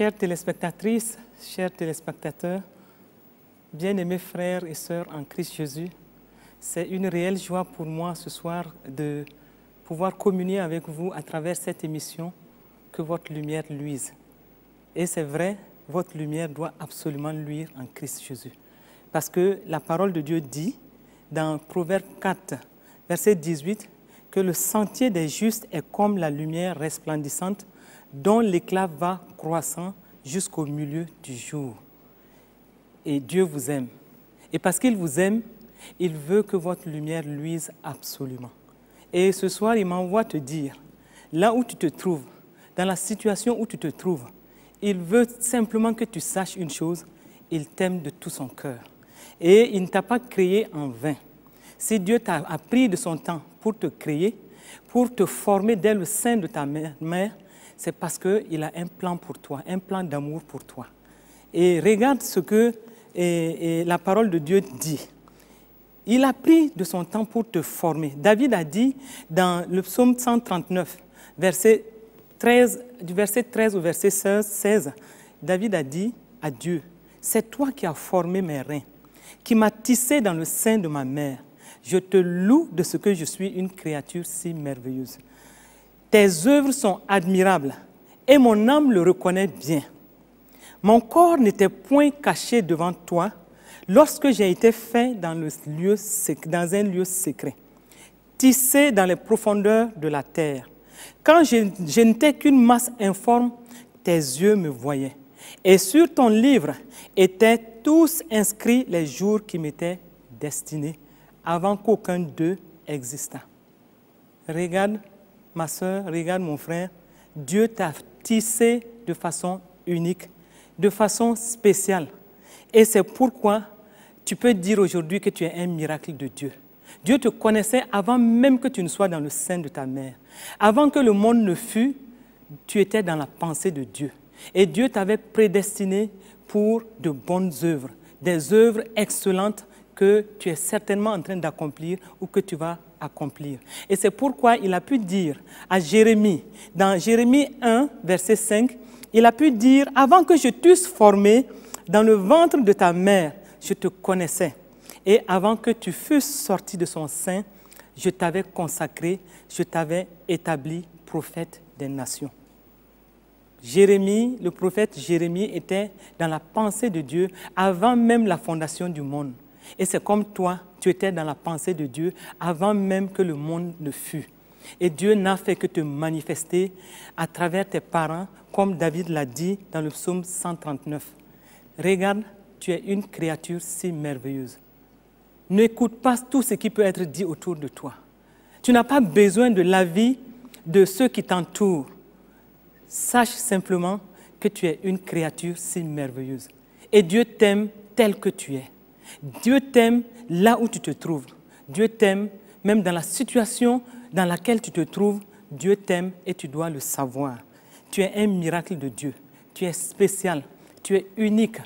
Chères téléspectatrices, chers téléspectateurs, bien-aimés frères et sœurs en Christ Jésus, c'est une réelle joie pour moi ce soir de pouvoir communier avec vous à travers cette émission, que votre lumière luise. Et c'est vrai, votre lumière doit absolument luire en Christ Jésus. Parce que la parole de Dieu dit, dans Proverbe 4, verset 18, que le sentier des justes est comme la lumière resplendissante dont l'éclat va croissant jusqu'au milieu du jour. Et Dieu vous aime. Et parce qu'il vous aime, il veut que votre lumière luise absolument. Et ce soir, il m'envoie te dire, là où tu te trouves, dans la situation où tu te trouves, il veut simplement que tu saches une chose, il t'aime de tout son cœur. Et il ne t'a pas créé en vain. Si Dieu t'a pris de son temps pour te créer, pour te former dès le sein de ta mère, c'est parce qu'il a un plan pour toi, un plan d'amour pour toi. Et regarde ce que la parole de Dieu dit. Il a pris de son temps pour te former. David a dit dans le psaume 139, du verset 13 au verset 16, David a dit à Dieu, « C'est toi qui as formé mes reins, qui m'as tissé dans le sein de ma mère. Je te loue de ce que je suis une créature si merveilleuse. Tes œuvres sont admirables et mon âme le reconnaît bien. Mon corps n'était point caché devant toi lorsque j'ai été fait dans un lieu secret, tissé dans les profondeurs de la terre. Quand je n'étais qu'une masse informe, tes yeux me voyaient. Et sur ton livre étaient tous inscrits les jours qui m'étaient destinés, avant qu'aucun d'eux existât. » Regarde, ma soeur, regarde mon frère, Dieu t'a tissé de façon unique, de façon spéciale. Et c'est pourquoi tu peux dire aujourd'hui que tu es un miracle de Dieu. Dieu te connaissait avant même que tu ne sois dans le sein de ta mère. Avant que le monde ne fût, tu étais dans la pensée de Dieu. Et Dieu t'avait prédestiné pour de bonnes œuvres, des œuvres excellentes que tu es certainement en train d'accomplir ou que tu vas accomplir. Et c'est pourquoi il a pu dire à Jérémie, dans Jérémie 1, verset 5, il a pu dire, avant que je t'eusse formé dans le ventre de ta mère, je te connaissais. Et avant que tu fusses sorti de son sein, je t'avais consacré, je t'avais établi prophète des nations. Jérémie, le prophète Jérémie était dans la pensée de Dieu avant même la fondation du monde. Et c'est comme toi, tu étais dans la pensée de Dieu avant même que le monde ne fût. Et Dieu n'a fait que te manifester à travers tes parents, comme David l'a dit dans le psaume 139. Regarde, tu es une créature si merveilleuse. N'écoute pas tout ce qui peut être dit autour de toi. Tu n'as pas besoin de l'avis de ceux qui t'entourent. Sache simplement que tu es une créature si merveilleuse. Et Dieu t'aime tel que tu es. Dieu t'aime là où tu te trouves. Dieu t'aime même dans la situation dans laquelle tu te trouves. Dieu t'aime et tu dois le savoir. Tu es un miracle de Dieu. Tu es spécial. Tu es unique.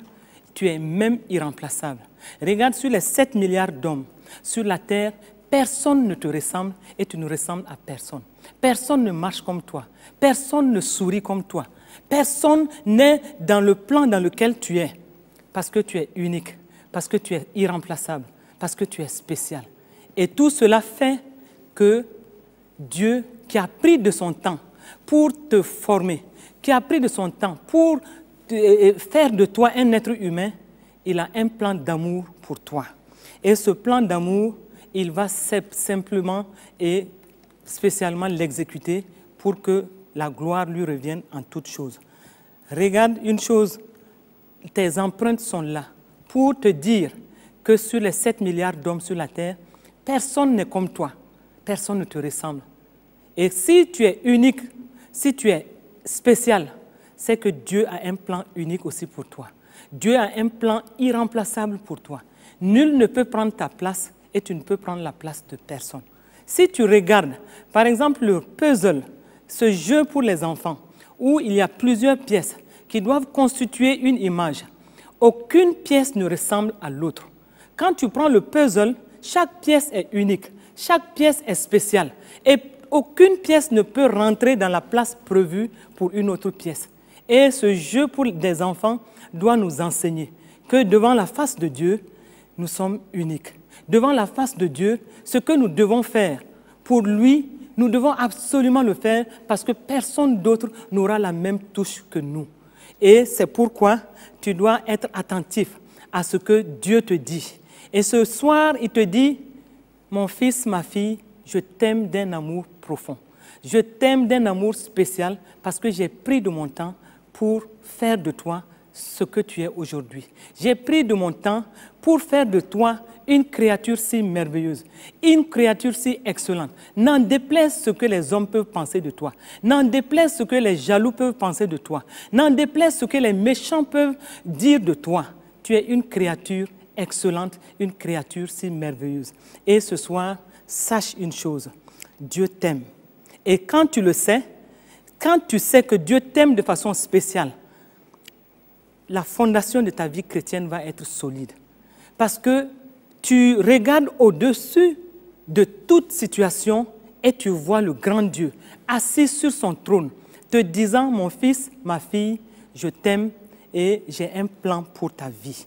Tu es même irremplaçable. Regarde sur les 7 milliards d'hommes sur la terre, personne ne te ressemble et tu ne ressembles à personne. Personne ne marche comme toi. Personne ne sourit comme toi. Personne n'est dans le plan dans lequel tu es. Parce que tu es unique, parce que tu es irremplaçable, parce que tu es spécial. Et tout cela fait que Dieu, qui a pris de son temps pour te former, qui a pris de son temps pour faire de toi un être humain, il a un plan d'amour pour toi. Et ce plan d'amour, il va simplement et spécialement l'exécuter pour que la gloire lui revienne en toutes choses. Regarde une chose, tes empreintes sont là pour te dire que sur les 7 milliards d'hommes sur la terre, personne n'est comme toi, personne ne te ressemble. Et si tu es unique, si tu es spécial, c'est que Dieu a un plan unique aussi pour toi. Dieu a un plan irremplaçable pour toi. Nul ne peut prendre ta place et tu ne peux prendre la place de personne. Si tu regardes, par exemple, le puzzle, ce jeu pour les enfants, où il y a plusieurs pièces qui doivent constituer une image, aucune pièce ne ressemble à l'autre. Quand tu prends le puzzle, chaque pièce est unique, chaque pièce est spéciale et aucune pièce ne peut rentrer dans la place prévue pour une autre pièce. Et ce jeu pour des enfants doit nous enseigner que devant la face de Dieu, nous sommes uniques. Devant la face de Dieu, ce que nous devons faire pour lui, nous devons absolument le faire parce que personne d'autre n'aura la même touche que nous. Et c'est pourquoi tu dois être attentif à ce que Dieu te dit. Et ce soir, il te dit, mon fils, ma fille, je t'aime d'un amour profond. Je t'aime d'un amour spécial parce que j'ai pris de mon temps pour faire de toi ce que tu es aujourd'hui. J'ai pris de mon temps pour faire de toi une créature si merveilleuse, une créature si excellente. N'en déplaise ce que les hommes peuvent penser de toi. N'en déplaise ce que les jaloux peuvent penser de toi. N'en déplaise ce que les méchants peuvent dire de toi. Tu es une créature excellente, une créature si merveilleuse. Et ce soir, sache une chose, Dieu t'aime. Et quand tu le sais, quand tu sais que Dieu t'aime de façon spéciale, la fondation de ta vie chrétienne va être solide. Parce que tu regardes au-dessus de toute situation et tu vois le grand Dieu assis sur son trône, te disant, mon fils, ma fille, je t'aime et j'ai un plan pour ta vie.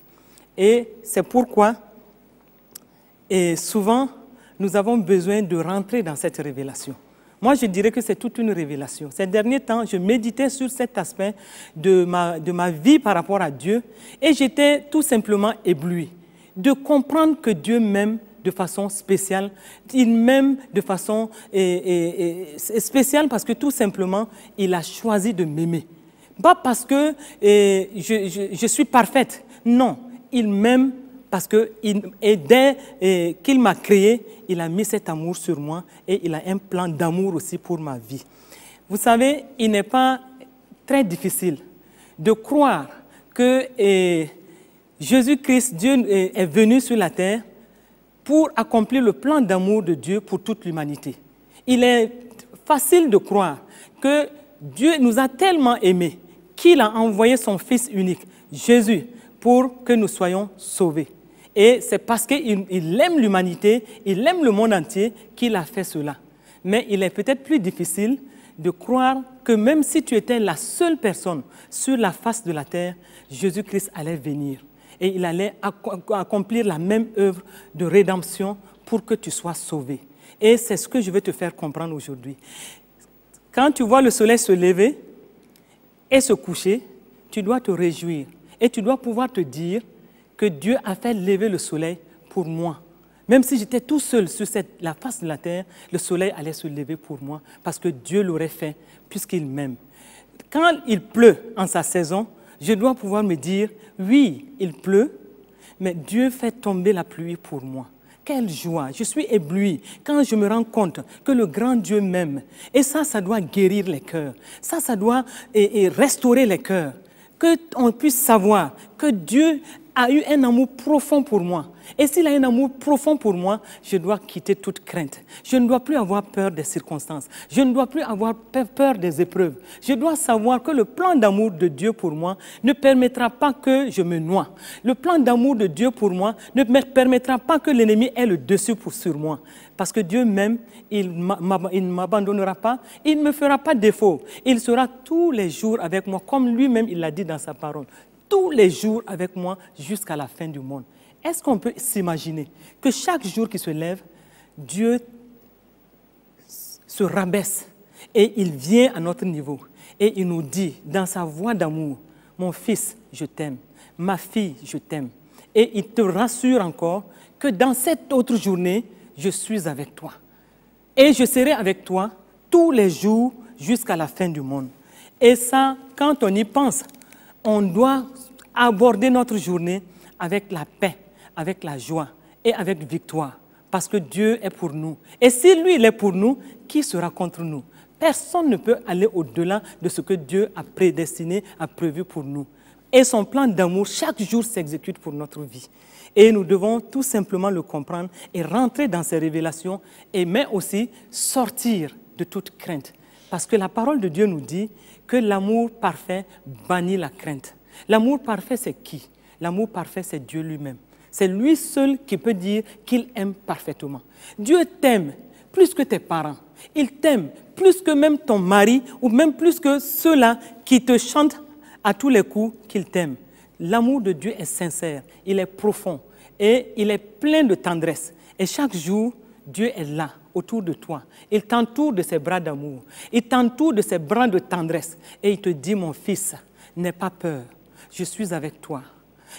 Et c'est pourquoi, et souvent, nous avons besoin de rentrer dans cette révélation. Moi, je dirais que c'est toute une révélation. Ces derniers temps, je méditais sur cet aspect de ma vie par rapport à Dieu et j'étais tout simplement ébloui de comprendre que Dieu m'aime de façon spéciale. Il m'aime de façon spéciale parce que tout simplement, il a choisi de m'aimer. Pas parce que je suis parfaite. Non, il m'aime parce que dès qu'il m'a créé, il a mis cet amour sur moi et il a un plan d'amour aussi pour ma vie. Vous savez, il n'est pas très difficile de croire que Jésus-Christ, Dieu est venu sur la terre pour accomplir le plan d'amour de Dieu pour toute l'humanité. Il est facile de croire que Dieu nous a tellement aimés qu'il a envoyé son Fils unique, Jésus, pour que nous soyons sauvés. Et c'est parce qu'il aime l'humanité, il aime le monde entier qu'il a fait cela. Mais il est peut-être plus difficile de croire que même si tu étais la seule personne sur la face de la terre, Jésus-Christ allait venir. Et il allait accomplir la même œuvre de rédemption pour que tu sois sauvé. Et c'est ce que je veux te faire comprendre aujourd'hui. Quand tu vois le soleil se lever et se coucher, tu dois te réjouir. Et tu dois pouvoir te dire que Dieu a fait lever le soleil pour moi. Même si j'étais tout seul sur la face de la terre, le soleil allait se lever pour moi parce que Dieu l'aurait fait puisqu'il m'aime. Quand il pleut en sa saison, je dois pouvoir me dire, oui, il pleut, mais Dieu fait tomber la pluie pour moi. Quelle joie! Je suis ébloui quand je me rends compte que le grand Dieu m'aime. Et ça doit guérir les cœurs. Ça doit restaurer les cœurs. Qu'on puisse savoir que Dieu a eu un amour profond pour moi. Et s'il a un amour profond pour moi, je dois quitter toute crainte. Je ne dois plus avoir peur des circonstances. Je ne dois plus avoir peur des épreuves. Je dois savoir que le plan d'amour de Dieu pour moi ne permettra pas que je me noie. Le plan d'amour de Dieu pour moi ne me permettra pas que l'ennemi ait le dessus sur moi. Parce que Dieu m'aime, il ne m'abandonnera pas, il ne me fera pas défaut. Il sera tous les jours avec moi, comme lui-même il l'a dit dans sa parole. Tous les jours avec moi jusqu'à la fin du monde. Est-ce qu'on peut s'imaginer que chaque jour qui se lève, Dieu se rabaisse et il vient à notre niveau et il nous dit dans sa voix d'amour, mon fils, je t'aime, ma fille, je t'aime. Et il te rassure encore que dans cette autre journée, je suis avec toi. Et je serai avec toi tous les jours jusqu'à la fin du monde. Et ça, quand on y pense, on doit aborder notre journée avec la paix, avec la joie et avec victoire. Parce que Dieu est pour nous. Et si lui, il est pour nous, qui sera contre nous? Personne ne peut aller au-delà de ce que Dieu a prédestiné, a prévu pour nous. Et son plan d'amour, chaque jour, s'exécute pour notre vie. Et nous devons tout simplement le comprendre et rentrer dans ces révélations, mais aussi sortir de toute crainte. Parce que la parole de Dieu nous dit que l'amour parfait bannit la crainte. L'amour parfait, c'est qui? L'amour parfait, c'est Dieu lui-même. C'est lui seul qui peut dire qu'il aime parfaitement. Dieu t'aime plus que tes parents. Il t'aime plus que même ton mari ou même plus que ceux-là qui te chantent à tous les coups qu'il t'aime. L'amour de Dieu est sincère, il est profond et il est plein de tendresse. Et chaque jour, Dieu est là, autour de toi. Il t'entoure de ses bras d'amour, il t'entoure de ses bras de tendresse. Et il te dit, mon fils, n'aie pas peur, je suis avec toi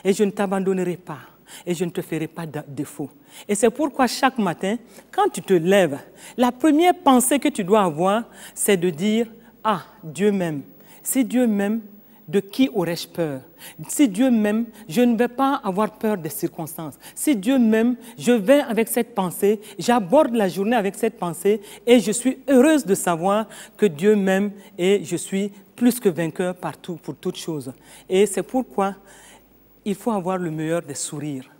et je ne t'abandonnerai pas. Et je ne te ferai pas de défaut. Et c'est pourquoi chaque matin, quand tu te lèves, la première pensée que tu dois avoir, c'est de dire, ah, Dieu m'aime. Si Dieu m'aime, de qui aurais-je peur? Si Dieu m'aime, je ne vais pas avoir peur des circonstances. Si Dieu m'aime, je vais avec cette pensée, j'aborde la journée avec cette pensée et je suis heureuse de savoir que Dieu m'aime et je suis plus que vainqueur partout, pour toutes choses. Et c'est pourquoi il faut avoir le meilleur des sourires.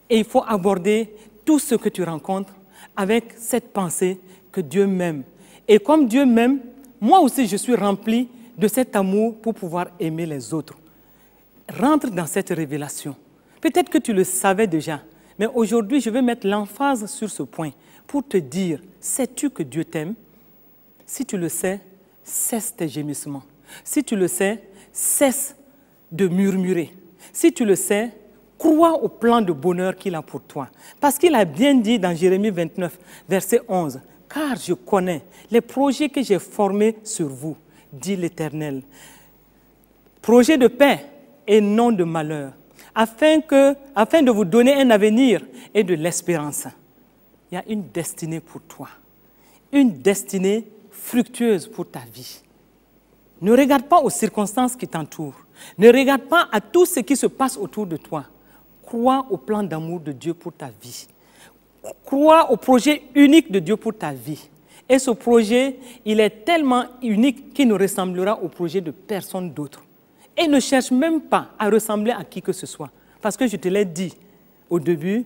Et il faut aborder tout ce que tu rencontres avec cette pensée que Dieu m'aime. Et comme Dieu m'aime, moi aussi je suis rempli de cet amour pour pouvoir aimer les autres. Rentre dans cette révélation. Peut-être que tu le savais déjà, mais aujourd'hui je vais mettre l'emphase sur ce point pour te dire, sais-tu que Dieu t'aime? Si tu le sais, cesse tes gémissements. Si tu le sais, cesse de murmurer. Si tu le sais, crois au plan de bonheur qu'il a pour toi. Parce qu'il a bien dit dans Jérémie 29, verset 11, « Car je connais les projets que j'ai formés sur vous, dit l'Éternel. Projets de paix et non de malheur, afin de vous donner un avenir et de l'espérance. » Il y a une destinée pour toi, une destinée fructueuse pour ta vie. Ne regarde pas aux circonstances qui t'entourent. Ne regarde pas à tout ce qui se passe autour de toi. Crois au plan d'amour de Dieu pour ta vie. Crois au projet unique de Dieu pour ta vie. Et ce projet, il est tellement unique qu'il ne ressemblera au projet de personne d'autre. Et ne cherche même pas à ressembler à qui que ce soit. Parce que je te l'ai dit au début,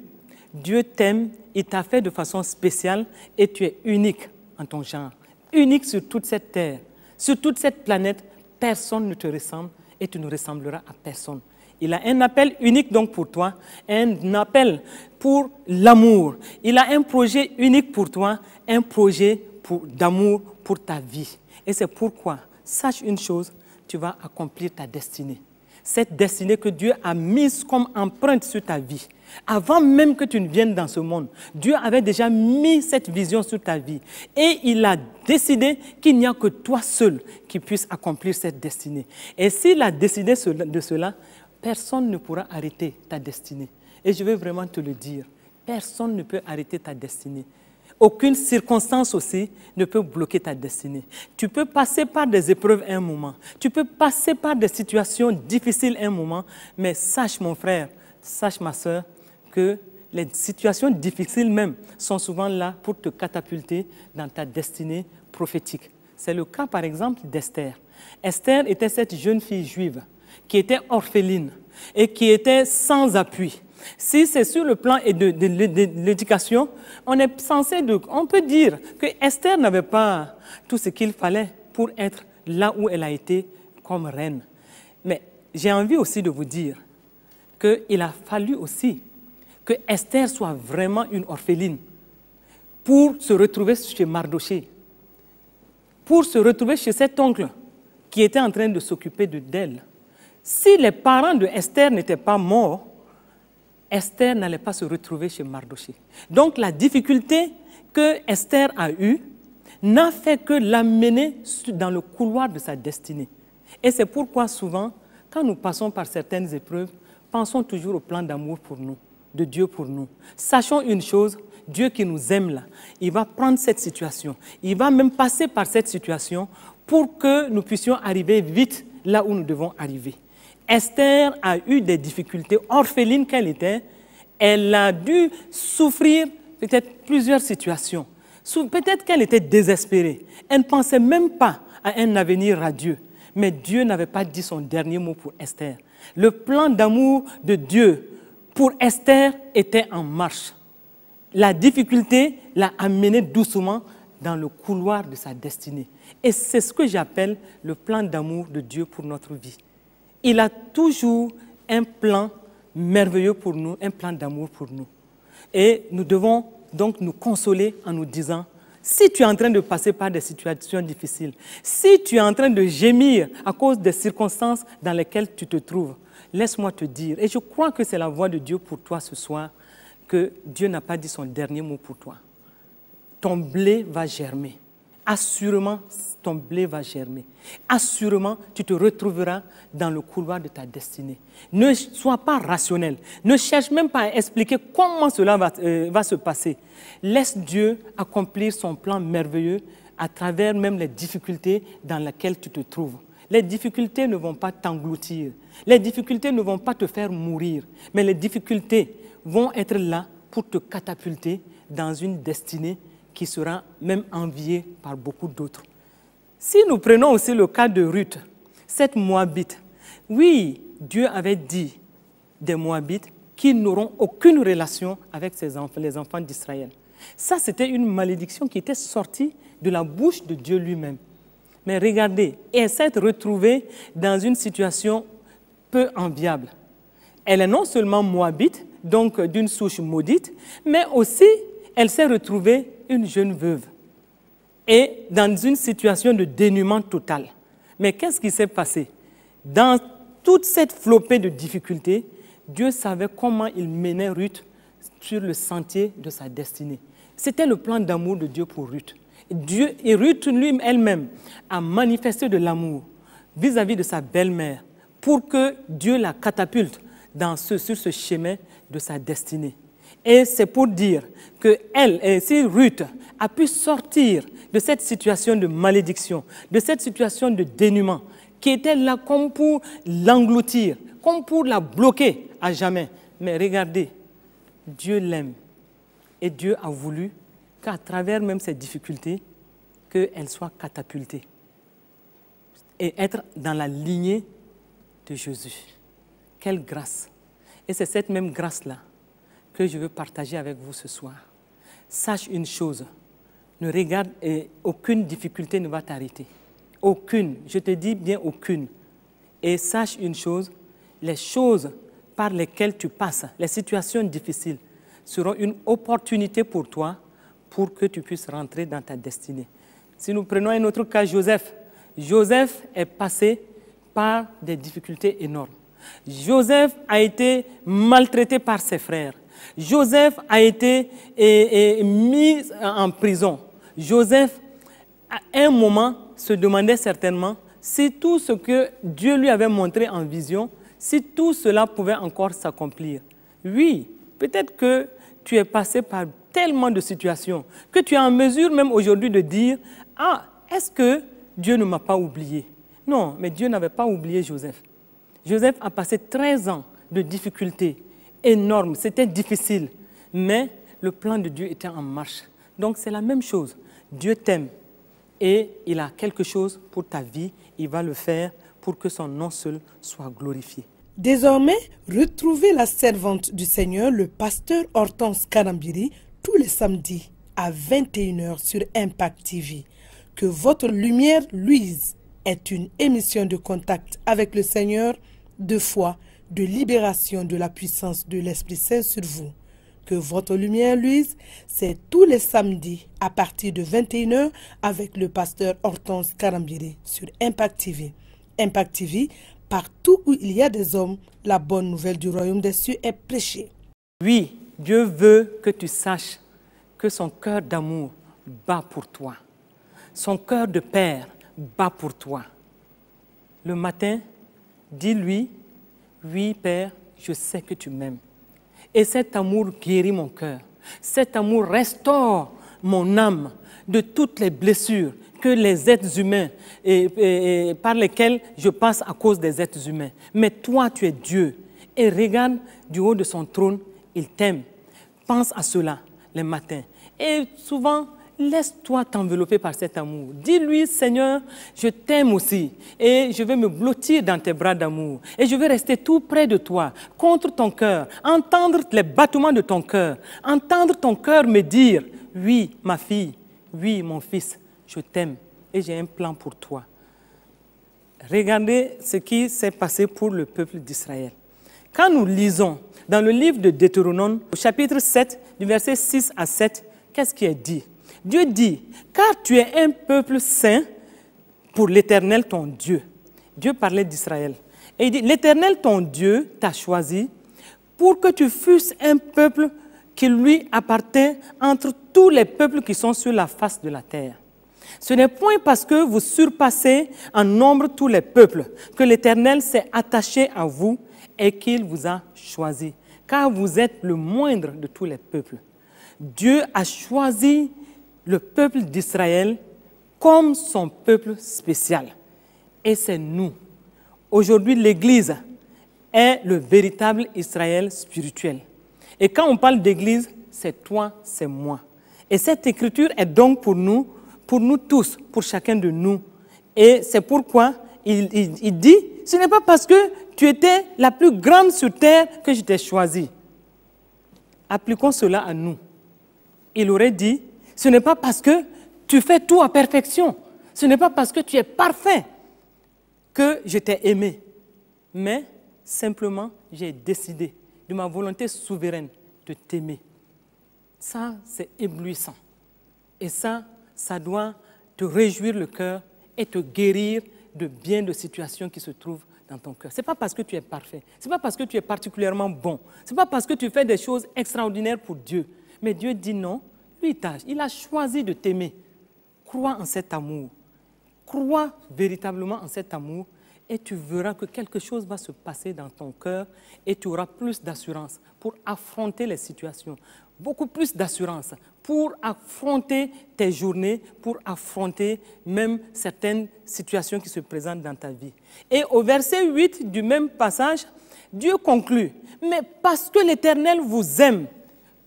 Dieu t'aime, il t'a fait de façon spéciale et tu es unique en ton genre. Unique sur toute cette terre. Sur toute cette planète, personne ne te ressemble et tu ne ressembleras à personne. Il a un appel unique donc pour toi, un appel pour l'amour. Il a un projet unique pour toi, un projet d'amour pour ta vie. Et c'est pourquoi, sache une chose, tu vas accomplir ta destinée. Cette destinée que Dieu a mise comme empreinte sur ta vie. Avant même que tu ne viennes dans ce monde, Dieu avait déjà mis cette vision sur ta vie. Et il a décidé qu'il n'y a que toi seul qui puisse accomplir cette destinée. Et s'il a décidé de cela, personne ne pourra arrêter ta destinée. Et je veux vraiment te le dire, personne ne peut arrêter ta destinée. Aucune circonstance aussi ne peut bloquer ta destinée. Tu peux passer par des épreuves un moment. Tu peux passer par des situations difficiles un moment. Mais sache mon frère, sache ma soeur, que les situations difficiles même sont souvent là pour te catapulter dans ta destinée prophétique. C'est le cas par exemple d'Esther. Esther était cette jeune fille juive qui était orpheline et qui était sans appui. Si c'est sur le plan de l'éducation, on peut dire que Esther n'avait pas tout ce qu'il fallait pour être là où elle a été comme reine. Mais j'ai envie aussi de vous dire qu'il a fallu aussi que Esther soit vraiment une orpheline pour se retrouver chez Mardoché, pour se retrouver chez cet oncle qui était en train de s'occuper d'elle. Si les parents de Esther n'étaient pas morts, Esther n'allait pas se retrouver chez Mardoché. Donc la difficulté que Esther a eue n'a fait que l'amener dans le couloir de sa destinée. Et c'est pourquoi souvent, quand nous passons par certaines épreuves, pensons toujours au plan d'amour pour nous, de Dieu pour nous. Sachons une chose, Dieu qui nous aime là, il va prendre cette situation, il va même passer par cette situation pour que nous puissions arriver vite là où nous devons arriver. Esther a eu des difficultés, orpheline qu'elle était, elle a dû souffrir peut-être plusieurs situations. Peut-être qu'elle était désespérée, elle ne pensait même pas à un avenir radieux, mais Dieu n'avait pas dit son dernier mot pour Esther. Le plan d'amour de Dieu pour Esther était en marche. La difficulté l'a amenée doucement dans le couloir de sa destinée. Et c'est ce que j'appelle le plan d'amour de Dieu pour notre vie. Il a toujours un plan merveilleux pour nous, un plan d'amour pour nous. Et nous devons donc nous consoler en nous disant, Si tu es en train de passer par des situations difficiles, si tu es en train de gémir à cause des circonstances dans lesquelles tu te trouves, laisse-moi te dire, et je crois que c'est la voix de Dieu pour toi ce soir, que Dieu n'a pas dit son dernier mot pour toi. Ton blé va germer. Assurément, ton blé va germer. Assurément, tu te retrouveras dans le couloir de ta destinée. Ne sois pas rationnel. Ne cherche même pas à expliquer comment cela va se passer. Laisse Dieu accomplir son plan merveilleux à travers même les difficultés dans lesquelles tu te trouves. Les difficultés ne vont pas t'engloutir. Les difficultés ne vont pas te faire mourir. Mais les difficultés vont être là pour te catapulter dans une destinée qui sera même enviée par beaucoup d'autres. Si nous prenons aussi le cas de Ruth, cette Moabite, oui, Dieu avait dit des Moabites qu'ils n'auront aucune relation avec les enfants d'Israël. Ça, c'était une malédiction qui était sortie de la bouche de Dieu lui-même. Mais regardez, elle s'est retrouvée dans une situation peu enviable. Elle est non seulement Moabite, donc d'une souche maudite, mais aussi elle s'est retrouvée une jeune veuve et dans une situation de dénuement total. Mais qu'est-ce qui s'est passé? Dans toute cette flopée de difficultés, Dieu savait comment il menait Ruth sur le sentier de sa destinée. C'était le plan d'amour de Dieu pour Ruth. Et Ruth elle-même a manifesté de l'amour vis-à-vis de sa belle-mère pour que Dieu la catapulte sur ce chemin de sa destinée. Et c'est pour dire que si Ruth a pu sortir de cette situation de malédiction, de cette situation de dénuement, qui était là comme pour l'engloutir, comme pour la bloquer à jamais. Mais regardez, Dieu l'aime. Et Dieu a voulu qu'à travers même ces difficultés, qu'elle soit catapultée et être dans la lignée de Jésus. Quelle grâce! Et c'est cette même grâce-là que je veux partager avec vous ce soir. Sache une chose, ne regarde, aucune difficulté ne va t'arrêter. Aucune, je te dis bien aucune. Et sache une chose, les choses par lesquelles tu passes, les situations difficiles, seront une opportunité pour toi pour que tu puisses rentrer dans ta destinée. Si nous prenons un autre cas, Joseph. Joseph est passé par des difficultés énormes. Joseph a été maltraité par ses frères. Joseph a été mis en prison. Joseph, à un moment, se demandait certainement si tout ce que Dieu lui avait montré en vision, si tout cela pouvait encore s'accomplir. Oui, peut-être que tu es passé par tellement de situations que tu es en mesure même aujourd'hui de dire « Ah, est-ce que Dieu ne m'a pas oublié ?» Non, mais Dieu n'avait pas oublié Joseph. Joseph a passé 13 ans de difficultés énormes, c'était difficile, mais le plan de Dieu était en marche. Donc c'est la même chose. Dieu t'aime et il a quelque chose pour ta vie, il va le faire pour que son nom seul soit glorifié. Désormais, retrouvez la servante du Seigneur, le pasteur Hortense Karambiri, tous les samedis à 21h sur Impact TV. Que votre lumière luise est une émission de contact avec le Seigneur, de foi, de libération de la puissance de l'Esprit Saint sur vous. Que votre lumière luise, c'est tous les samedis à partir de 21h avec le pasteur Hortense Karambiri sur Impact TV. Impact TV, partout où il y a des hommes, la bonne nouvelle du royaume des cieux est prêchée. Oui, Dieu veut que tu saches que son cœur d'amour bat pour toi. Son cœur de père bat pour toi. Le matin, dis-lui, oui Père, je sais que tu m'aimes. Et cet amour guérit mon cœur. Cet amour restaure mon âme de toutes les blessures que les êtres humains par lesquels je passe à cause des êtres humains. Mais toi, tu es Dieu. Et regarde du haut de son trône, il t'aime. Pense à cela les matins. Et souvent, laisse-toi t'envelopper par cet amour. Dis-lui, Seigneur, je t'aime aussi. Et je vais me blottir dans tes bras d'amour. Et je vais rester tout près de toi, contre ton cœur. Entendre les battements de ton cœur. Entendre ton cœur me dire, oui, ma fille, oui, mon fils, je t'aime. Et j'ai un plan pour toi. Regardez ce qui s'est passé pour le peuple d'Israël. Quand nous lisons dans le livre de Deutéronome, au chapitre 7, du verset 6 à 7, qu'est-ce qui est dit? Dieu dit, car tu es un peuple saint pour l'Éternel ton Dieu. Dieu parlait d'Israël. Et il dit, l'Éternel ton Dieu t'a choisi pour que tu fusses un peuple qui lui appartient entre tous les peuples qui sont sur la face de la terre. Ce n'est point parce que vous surpassez en nombre tous les peuples que l'Éternel s'est attaché à vous et qu'il vous a choisi, car vous êtes le moindre de tous les peuples. Dieu a choisi le peuple d'Israël comme son peuple spécial. Et c'est nous. Aujourd'hui, l'Église est le véritable Israël spirituel. Et quand on parle d'Église, c'est toi, c'est moi. Et cette écriture est donc pour nous tous, pour chacun de nous. Et c'est pourquoi il dit, ce n'est pas parce que tu étais la plus grande sur terre que je t'ai choisi. Appliquons cela à nous. Il aurait dit, ce n'est pas parce que tu fais tout à perfection, ce n'est pas parce que tu es parfait que je t'ai aimé, mais simplement j'ai décidé de ma volonté souveraine de t'aimer. Ça, c'est éblouissant. Et ça doit te réjouir le cœur et te guérir de bien de situations qui se trouvent dans ton cœur. Ce n'est pas parce que tu es parfait, ce n'est pas parce que tu es particulièrement bon, ce n'est pas parce que tu fais des choses extraordinaires pour Dieu. Mais Dieu dit non, lui, il a choisi de t'aimer. Crois en cet amour. Crois véritablement en cet amour et tu verras que quelque chose va se passer dans ton cœur et tu auras plus d'assurance pour affronter les situations, beaucoup plus d'assurance pour affronter tes journées, pour affronter même certaines situations qui se présentent dans ta vie. Et au verset 8 du même passage, Dieu conclut, « Mais parce que l'Éternel vous aime,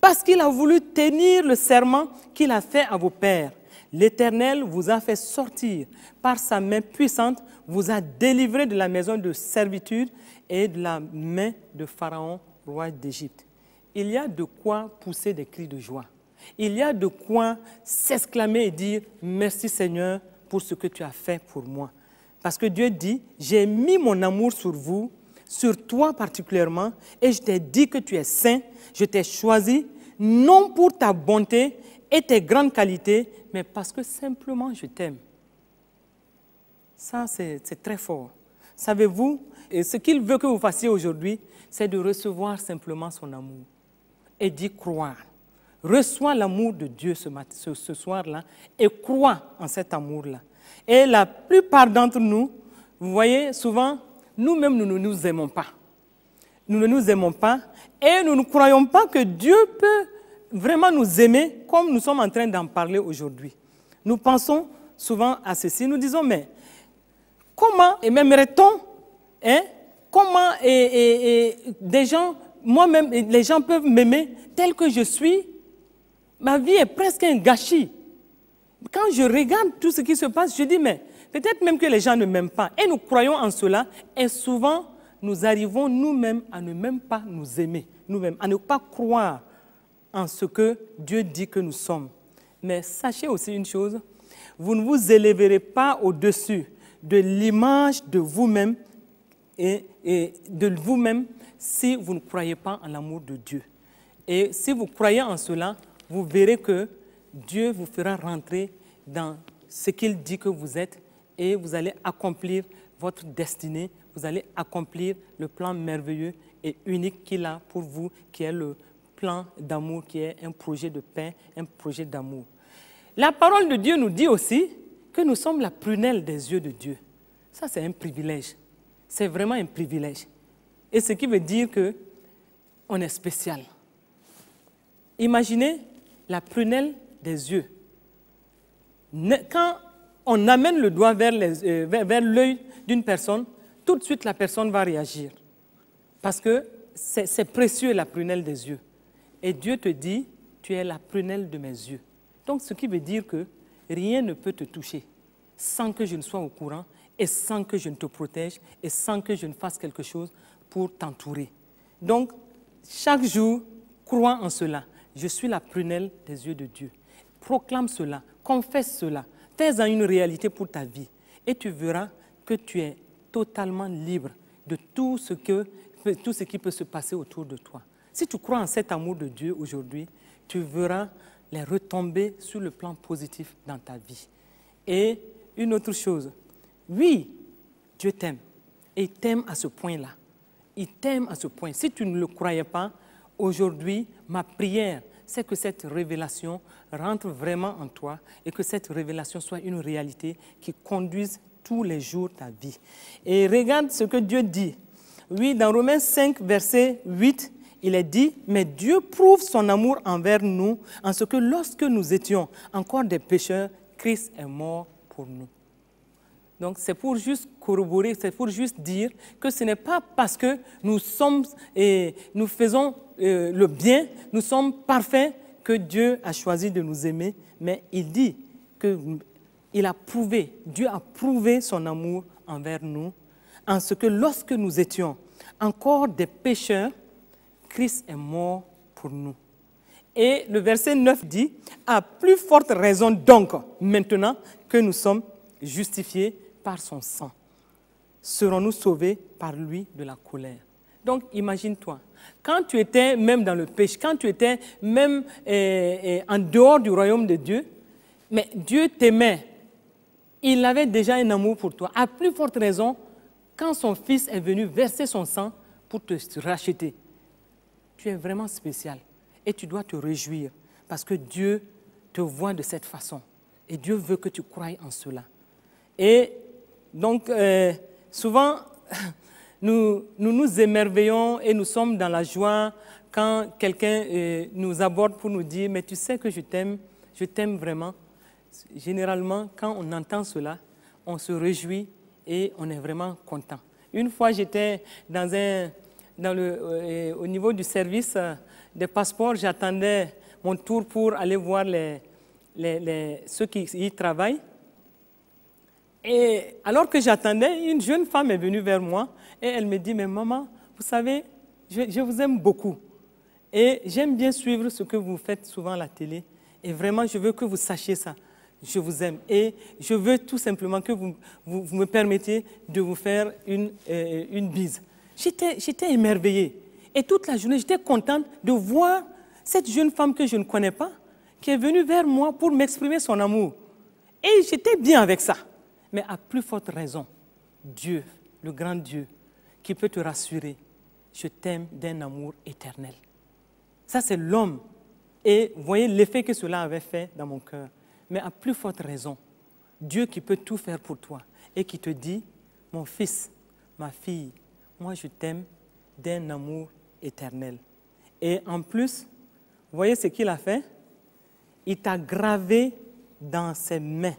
parce qu'il a voulu tenir le serment qu'il a fait à vos pères, l'Éternel vous a fait sortir par sa main puissante, vous a délivré de la maison de servitude et de la main de Pharaon, roi d'Égypte. » Il y a de quoi pousser des cris de joie. Il y a de quoi s'exclamer et dire « Merci Seigneur pour ce que tu as fait pour moi. » Parce que Dieu dit « J'ai mis mon amour sur vous, sur toi particulièrement, et je t'ai dit que tu es saint, je t'ai choisi, non pour ta bonté et tes grandes qualités, mais parce que simplement je t'aime. » Ça, c'est très fort. Savez-vous, et ce qu'il veut que vous fassiez aujourd'hui, c'est de recevoir simplement son amour et d'y croire. Reçois l'amour de Dieu ce soir-là et crois en cet amour-là. Et la plupart d'entre nous, vous voyez, souvent, nous-mêmes, nous ne nous aimons pas. Nous ne nous aimons pas et nous ne croyons pas que Dieu peut vraiment nous aimer comme nous sommes en train d'en parler aujourd'hui. Nous pensons souvent à ceci, nous disons, mais comment m'aimerait-on, hein? Comment des gens, moi-même, les gens peuvent m'aimer tel que je suis? Ma vie est presque un gâchis. Quand je regarde tout ce qui se passe, je dis, mais peut-être même que les gens ne m'aiment pas. Et nous croyons en cela. Et souvent, nous arrivons nous-mêmes à ne même pas nous aimer, nous-mêmes, à ne pas croire en ce que Dieu dit que nous sommes. Mais sachez aussi une chose, vous ne vous élèverez pas au-dessus de l'image de vous-même et de vous-même si vous ne croyez pas en l'amour de Dieu. Et si vous croyez en cela, vous verrez que Dieu vous fera rentrer dans ce qu'il dit que vous êtes et vous allez accomplir votre destinée, vous allez accomplir le plan merveilleux et unique qu'il a pour vous, qui est le plan d'amour, qui est un projet de paix, un projet d'amour. La parole de Dieu nous dit aussi que nous sommes la prunelle des yeux de Dieu. Ça, c'est un privilège. C'est vraiment un privilège. Et ce qui veut dire qu'on est spécial. Imaginez la prunelle des yeux. Quand on amène le doigt vers l'œil d'une personne, tout de suite la personne va réagir. Parce que c'est précieux la prunelle des yeux. Et Dieu te dit, tu es la prunelle de mes yeux. Donc ce qui veut dire que rien ne peut te toucher sans que je ne sois au courant et sans que je ne te protège et sans que je ne fasse quelque chose pour t'entourer. Donc chaque jour, crois en cela. Je suis la prunelle des yeux de Dieu. Proclame cela, confesse cela, fais-en une réalité pour ta vie. Et tu verras que tu es totalement libre de tout ce qui peut se passer autour de toi. Si tu crois en cet amour de Dieu aujourd'hui, tu verras les retombées sur le plan positif dans ta vie. Et une autre chose, oui, Dieu t'aime. Et il t'aime à ce point-là. Il t'aime à ce point. Si tu ne le croyais pas, aujourd'hui, ma prière, c'est que cette révélation rentre vraiment en toi et que cette révélation soit une réalité qui conduise tous les jours ta vie. Et regarde ce que Dieu dit. Oui, dans Romains 5, verset 8, il est dit, « Mais Dieu prouve son amour envers nous en ce que lorsque nous étions encore des pécheurs, Christ est mort pour nous. » Donc, c'est pour juste corroborer, c'est pour juste dire que ce n'est pas parce que nous sommes et nous faisons le bien, nous sommes parfaits que Dieu a choisi de nous aimer, mais il dit que Dieu a prouvé son amour envers nous, en ce que lorsque nous étions encore des pécheurs, Christ est mort pour nous. Et le verset 9 dit, « À plus forte raison donc, maintenant que nous sommes justifiés par son sang, serons-nous sauvés par lui de la colère. » Donc, imagine-toi, quand tu étais même dans le péché, quand tu étais même en dehors du royaume de Dieu, mais Dieu t'aimait. Il avait déjà un amour pour toi. À plus forte raison, quand son Fils est venu verser son sang pour te racheter, tu es vraiment spécial et tu dois te réjouir parce que Dieu te voit de cette façon et Dieu veut que tu croies en cela. Et donc, souvent, nous nous émerveillons et nous sommes dans la joie quand quelqu'un nous aborde pour nous dire « Mais tu sais que je t'aime vraiment ». Généralement, quand on entend cela, on se réjouit et on est vraiment content. Une fois, j'étais au niveau du service des passeports, j'attendais mon tour pour aller voir ceux qui y travaillent. Et alors que j'attendais, une jeune femme est venue vers moi et elle me dit « Mais maman, vous savez, je vous aime beaucoup et j'aime bien suivre ce que vous faites souvent à la télé et vraiment, je veux que vous sachiez ça. Je vous aime et je veux tout simplement que vous me permettiez de vous faire une bise. » J'étais émerveillée et toute la journée, j'étais contente de voir cette jeune femme que je ne connais pas qui est venue vers moi pour m'exprimer son amour. Et j'étais bien avec ça. Mais à plus forte raison, Dieu, le grand Dieu, qui peut te rassurer, je t'aime d'un amour éternel. Ça, c'est l'homme. Et vous voyez l'effet que cela avait fait dans mon cœur. Mais à plus forte raison, Dieu qui peut tout faire pour toi et qui te dit, mon fils, ma fille, moi je t'aime d'un amour éternel. Et en plus, vous voyez ce qu'il a fait? Il t'a gravé dans ses mains.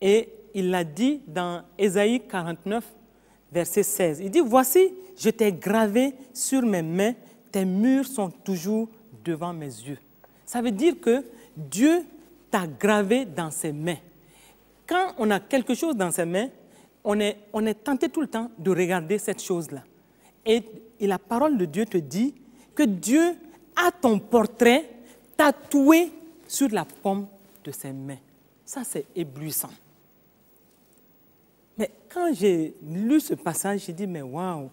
Et il l'a dit dans Ésaïe 49, verset 16. Il dit, voici, je t'ai gravé sur mes mains, tes murs sont toujours devant mes yeux. Ça veut dire que Dieu t'a gravé dans ses mains. Quand on a quelque chose dans ses mains, on est tenté tout le temps de regarder cette chose-là. Et la parole de Dieu te dit que Dieu a ton portrait tatoué sur la paume de ses mains. Ça, c'est éblouissant. Mais quand j'ai lu ce passage, j'ai dit, mais waouh,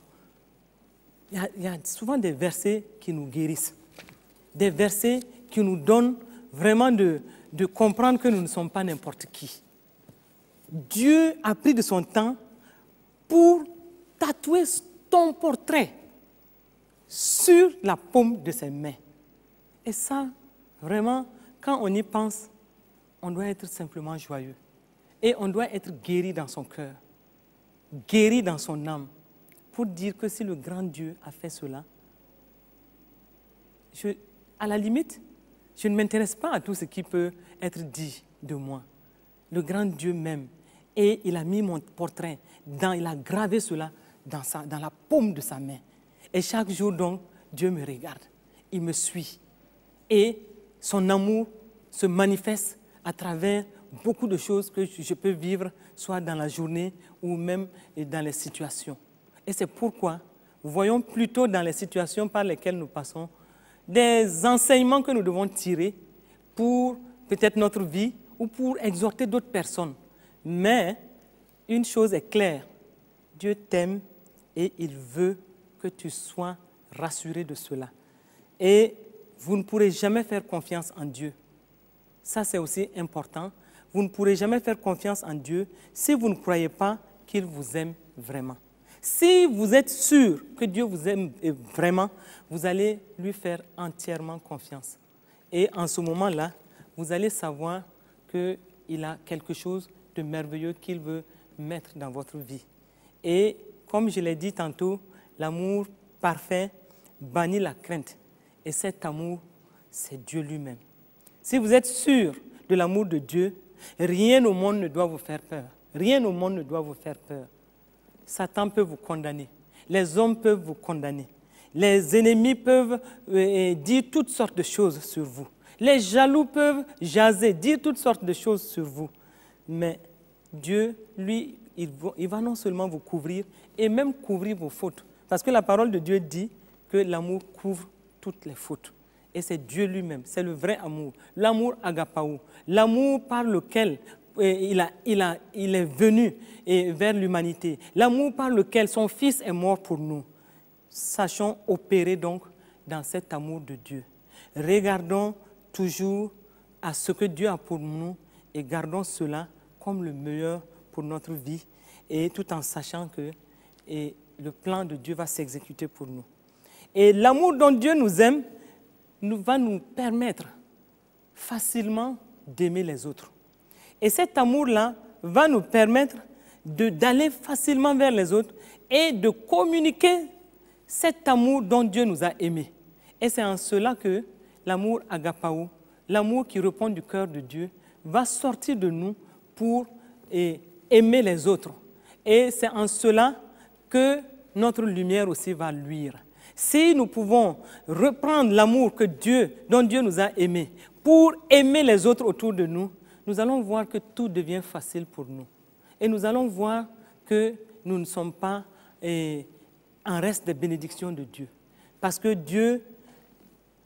il y a souvent des versets qui nous guérissent. Des versets qui nous donnent vraiment de comprendre que nous ne sommes pas n'importe qui. Dieu a pris de son temps pour tatouer ton portrait sur la paume de ses mains. Et ça, vraiment, quand on y pense, on doit être simplement joyeux. Et on doit être guéri dans son cœur, guéri dans son âme, pour dire que si le grand Dieu a fait cela, à la limite, je ne m'intéresse pas à tout ce qui peut être dit de moi. Le grand Dieu m'aime et il a mis mon portrait, il a gravé cela dans la paume de sa main. Et chaque jour donc, Dieu me regarde, il me suit. Et son amour se manifeste à travers beaucoup de choses que je peux vivre, soit dans la journée ou même dans les situations. Et c'est pourquoi, voyons plutôt dans les situations par lesquelles nous passons, des enseignements que nous devons tirer pour peut-être notre vie ou pour exhorter d'autres personnes. Mais une chose est claire, Dieu t'aime et il veut que tu sois rassuré de cela. Et vous ne pourrez jamais faire confiance en Dieu. Ça, c'est aussi important. Vous ne pourrez jamais faire confiance en Dieu si vous ne croyez pas qu'il vous aime vraiment. Si vous êtes sûr que Dieu vous aime vraiment, vous allez lui faire entièrement confiance. Et en ce moment-là, vous allez savoir qu'il a quelque chose de merveilleux qu'il veut mettre dans votre vie. Et comme je l'ai dit tantôt, l'amour parfait bannit la crainte. Et cet amour, c'est Dieu lui-même. Si vous êtes sûr de l'amour de Dieu, rien au monde ne doit vous faire peur. Rien au monde ne doit vous faire peur. Satan peut vous condamner. Les hommes peuvent vous condamner. Les ennemis peuvent dire toutes sortes de choses sur vous. Les jaloux peuvent jaser, dire toutes sortes de choses sur vous. Mais Dieu, lui, il va non seulement vous couvrir, et même couvrir vos fautes. Parce que la parole de Dieu dit que l'amour couvre toutes les fautes. Et c'est Dieu lui-même, c'est le vrai amour. L'amour agapao, l'amour par lequel il est venu vers l'humanité. L'amour par lequel son Fils est mort pour nous. Sachons opérer donc dans cet amour de Dieu. Regardons toujours à ce que Dieu a pour nous et gardons cela comme le meilleur pour notre vie, et tout en sachant que le plan de Dieu va s'exécuter pour nous. Et l'amour dont Dieu nous aime va nous permettre facilement d'aimer les autres. Et cet amour-là va nous permettre d'aller facilement vers les autres et de communiquer cet amour dont Dieu nous a aimés. Et c'est en cela que l'amour agapao, l'amour qui répond du cœur de Dieu, va sortir de nous pour aimer les autres. Et c'est en cela que notre lumière aussi va luire. Si nous pouvons reprendre l'amour dont Dieu nous a aimés pour aimer les autres autour de nous, nous allons voir que tout devient facile pour nous. Et nous allons voir que nous ne sommes pas en reste des bénédictions de Dieu. Parce que Dieu,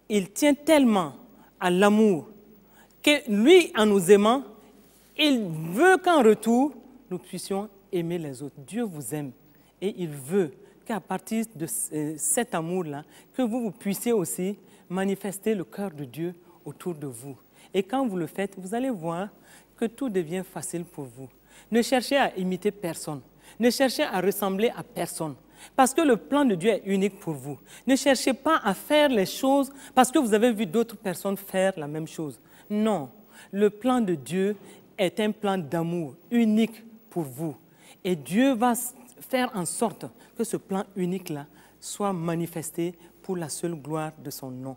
il tient tellement à l'amour que lui, en nous aimant, il veut qu'en retour, nous puissions aimer les autres. Dieu vous aime et il veut qu'à partir de cet amour-là, que vous puissiez aussi manifester le cœur de Dieu autour de vous. Et quand vous le faites, vous allez voir que tout devient facile pour vous. Ne cherchez à imiter personne. Ne cherchez à ressembler à personne. Parce que le plan de Dieu est unique pour vous. Ne cherchez pas à faire les choses parce que vous avez vu d'autres personnes faire la même chose. Non, le plan de Dieu est un plan d'amour unique pour vous. Et Dieu va faire en sorte que ce plan unique-là soit manifesté pour la seule gloire de son nom.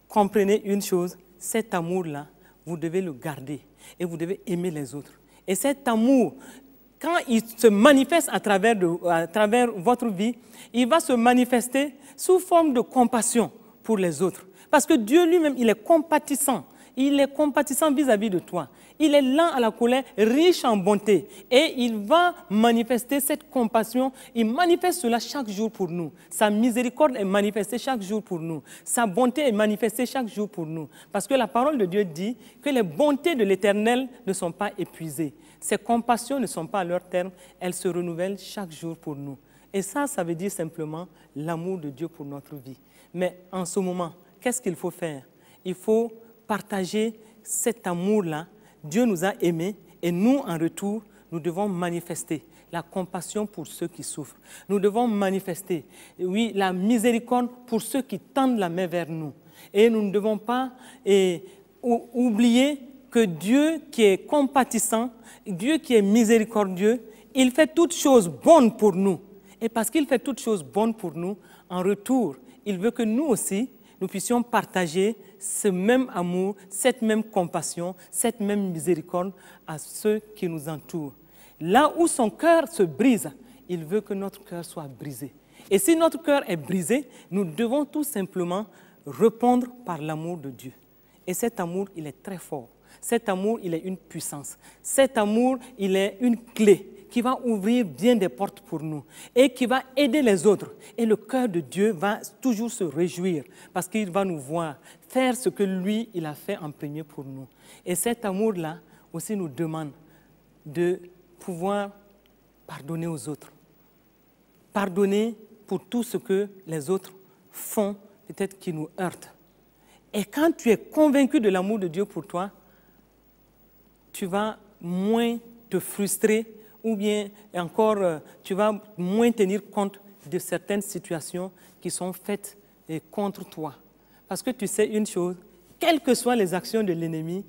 Comprenez une chose, cet amour-là, vous devez le garder et vous devez aimer les autres. Et cet amour, quand il se manifeste à travers votre vie, il va se manifester sous forme de compassion pour les autres. Parce que Dieu lui-même, il est compatissant. Il est compatissant vis-à-vis de toi. Il est lent à la colère, riche en bonté. Et il va manifester cette compassion. Il manifeste cela chaque jour pour nous. Sa miséricorde est manifestée chaque jour pour nous. Sa bonté est manifestée chaque jour pour nous. Parce que la parole de Dieu dit que les bontés de l'Éternel ne sont pas épuisées. Ses compassions ne sont pas à leur terme. Elles se renouvellent chaque jour pour nous. Et ça veut dire simplement l'amour de Dieu pour notre vie. Mais en ce moment, qu'est-ce qu'il faut faire? Il faut partager cet amour-là. Dieu nous a aimés et nous, en retour, nous devons manifester la compassion pour ceux qui souffrent. Nous devons manifester, oui, la miséricorde pour ceux qui tendent la main vers nous. Et nous ne devons pas oublier que Dieu qui est compatissant, Dieu qui est miséricordieux, il fait toutes choses bonnes pour nous. Et parce qu'il fait toutes choses bonnes pour nous, en retour, il veut que nous aussi, nous puissions partager ce même amour, cette même compassion, cette même miséricorde à ceux qui nous entourent. Là où son cœur se brise, il veut que notre cœur soit brisé. Et si notre cœur est brisé, nous devons tout simplement répondre par l'amour de Dieu. Et cet amour, il est très fort. Cet amour, il est une puissance. Cet amour, il est une clé qui va ouvrir bien des portes pour nous et qui va aider les autres. Et le cœur de Dieu va toujours se réjouir parce qu'il va nous voir faire ce que lui, il a fait en premier pour nous. Et cet amour-là aussi nous demande de pouvoir pardonner aux autres. Pardonner pour tout ce que les autres font, peut-être qui nous heurtent. Et quand tu es convaincu de l'amour de Dieu pour toi, tu vas moins te frustrer ou bien encore, tu vas moins tenir compte de certaines situations qui sont faites contre toi. Parce que tu sais une chose, quelles que soient les actions de l'ennemi,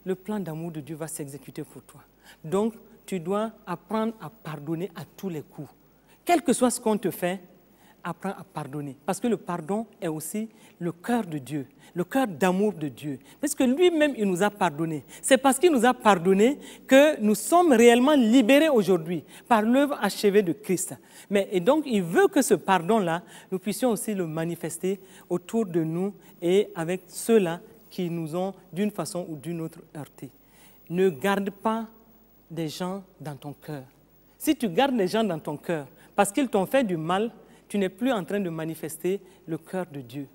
le plan d'amour de Dieu va s'exécuter pour toi. Donc, tu dois apprendre à pardonner à tous les coups. Quel que soit ce qu'on te fait, apprends à pardonner. Parce que le pardon est aussi le cœur de Dieu, le cœur d'amour de Dieu. Parce que lui-même, il nous a pardonné. C'est parce qu'il nous a pardonné que nous sommes réellement libérés aujourd'hui par l'œuvre achevée de Christ. Et donc, il veut que ce pardon-là, nous puissions aussi le manifester autour de nous et avec ceux-là qui nous ont d'une façon ou d'une autre heurtés. Ne garde pas des gens dans ton cœur. Si tu gardes des gens dans ton cœur parce qu'ils t'ont fait du mal, tu n'es plus en train de manifester le cœur de Dieu.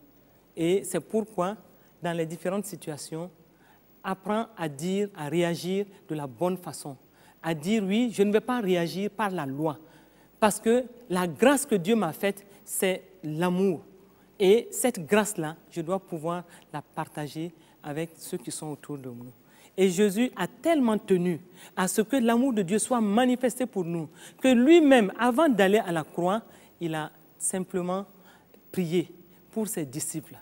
Et c'est pourquoi, dans les différentes situations, apprends à dire, à réagir de la bonne façon. À dire, oui, je ne vais pas réagir par la loi. Parce que la grâce que Dieu m'a faite, c'est l'amour. Et cette grâce-là, je dois pouvoir la partager avec ceux qui sont autour de nous. Et Jésus a tellement tenu à ce que l'amour de Dieu soit manifesté pour nous, que lui-même, avant d'aller à la croix, il a simplement prié pour ses disciples.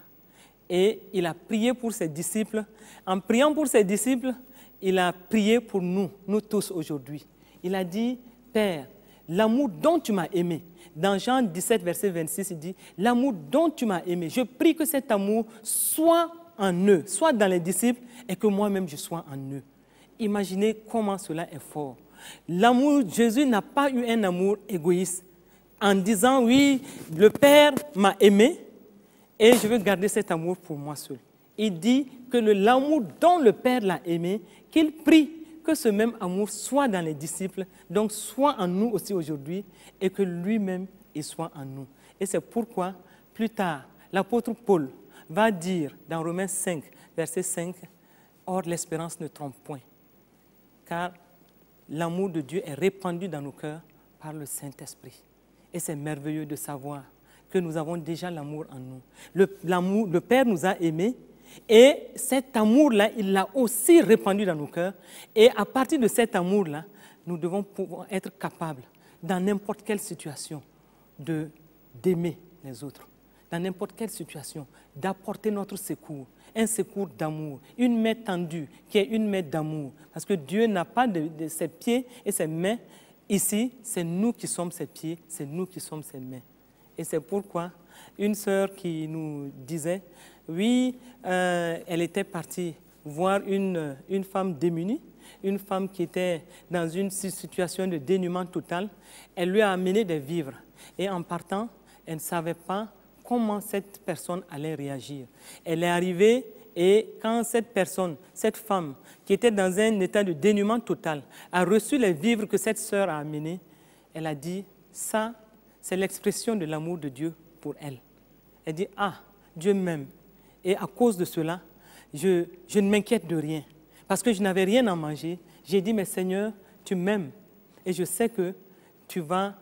Et il a prié pour ses disciples. En priant pour ses disciples, il a prié pour nous, nous tous aujourd'hui. Il a dit, Père, l'amour dont tu m'as aimé. Dans Jean 17, verset 26, il dit, l'amour dont tu m'as aimé. Je prie que cet amour soit en eux, soit dans les disciples, et que moi-même je sois en eux. Imaginez comment cela est fort. L'amour, Jésus n'a pas eu un amour égoïste, en disant, oui, le Père m'a aimé, et je veux garder cet amour pour moi seul. Il dit que l'amour dont le Père l'a aimé, qu'il prie que ce même amour soit dans les disciples, donc soit en nous aussi aujourd'hui, et que lui-même, il soit en nous. Et c'est pourquoi, plus tard, l'apôtre Paul va dire dans Romains 5, verset 5, « Or, l'espérance ne trompe point, car l'amour de Dieu est répandu dans nos cœurs par le Saint-Esprit. » Et c'est merveilleux de savoir que nous avons déjà l'amour en nous. Le Père nous a aimés, et cet amour-là, il l'a aussi répandu dans nos cœurs. Et à partir de cet amour-là, nous devons pouvoir être capables, dans n'importe quelle situation, d'aimer les autres. Dans n'importe quelle situation, d'apporter notre secours, un secours d'amour, une main tendue qui est une main d'amour. Parce que Dieu n'a pas de ses pieds et ses mains. Ici, c'est nous qui sommes ses pieds, c'est nous qui sommes ses mains. Et c'est pourquoi une sœur qui nous disait, oui, elle était partie voir une femme démunie, une femme qui était dans une situation de dénuement total. Elle lui a amené des vivres. Et en partant, elle ne savait pas comment cette personne allait réagir. Elle est arrivée et quand cette personne, cette femme, qui était dans un état de dénuement total, a reçu les vivres que cette sœur a amenés, elle a dit, ça, c'est l'expression de l'amour de Dieu pour elle. Elle dit, ah, Dieu m'aime. Et à cause de cela, je ne m'inquiète de rien. Parce que je n'avais rien à manger. J'ai dit, mais Seigneur, tu m'aimes. Et je sais que tu vas